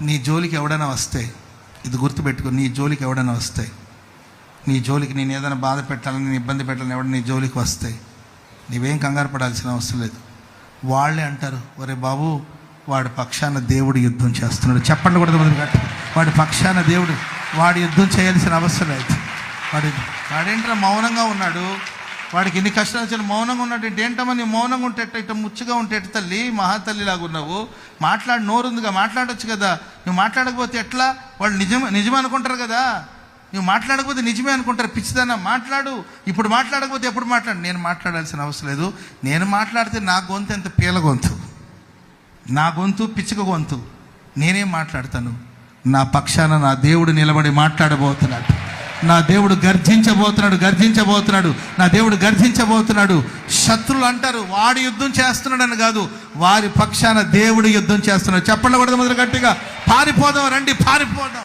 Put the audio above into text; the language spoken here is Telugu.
నీ జోలికి ఎవడైనా వస్తే, ఇది గుర్తుపెట్టుకో, నీ జోలికి ఎవడైనా వస్తే, నీ జోలికి నేను ఏదైనా బాధ పెట్టాలని, నేను ఇబ్బంది పెట్టాలని ఎవడ నీ జోలికి వస్తే నీవేం కంగారు పడాల్సిన అవసరం లేదు. వాళ్ళే అంటారు, ఒరే బాబు వాడి పక్షాన దేవుడు యుద్ధం చేస్తున్నాడు. చెప్పండి కూడా మొదలుగట్టు, వాడి పక్షాన దేవుడు, వాడు యుద్ధం చేయాల్సిన అవసరం లేదు. వాడేంటో మౌనంగా ఉన్నాడు, వాడికి ఎన్ని కష్టాలు వచ్చిన మౌనంగా ఉన్నాడు. ఏంటమ్మా నీ మౌనంగా ఉంటే ఇట్ట ముచ్చుగా ఉంటే తల్లి, మహాతల్లిలాగా ఉన్నావు, మాట్లాడి, నోరుందిగా మాట్లాడొచ్చు కదా. నువ్వు మాట్లాడకపోతే ఎట్లా? వాళ్ళు నిజం అనుకుంటారు కదా. నువ్వు మాట్లాడకపోతే నిజమే అనుకుంటారు. పిచ్చిదానా, మాట్లాడు. ఇప్పుడు మాట్లాడకపోతే ఎప్పుడు మాట్లాడు? నేను మాట్లాడాల్సిన అవసరం లేదు. నేను మాట్లాడితే నా గొంతు ఎంత పీల గొంతు, నా గొంతు పిచ్చిక గొంతు. నేనేం మాట్లాడతాను? నా పక్షాన నా దేవుడు నిలబడి మాట్లాడబోతున్నాడు. నా దేవుడు గర్జించబోతున్నాడు. నా దేవుడు గర్జించబోతున్నాడు. శత్రులు అంటారు వాడు యుద్ధం చేస్తున్నాడని కాదు, వారి పక్షాన దేవుడు యుద్ధం చేస్తున్నాడు. చెప్పండి కూడా మొదలు గట్టిగా, పారిపోదాం రండి, పారిపోదాం.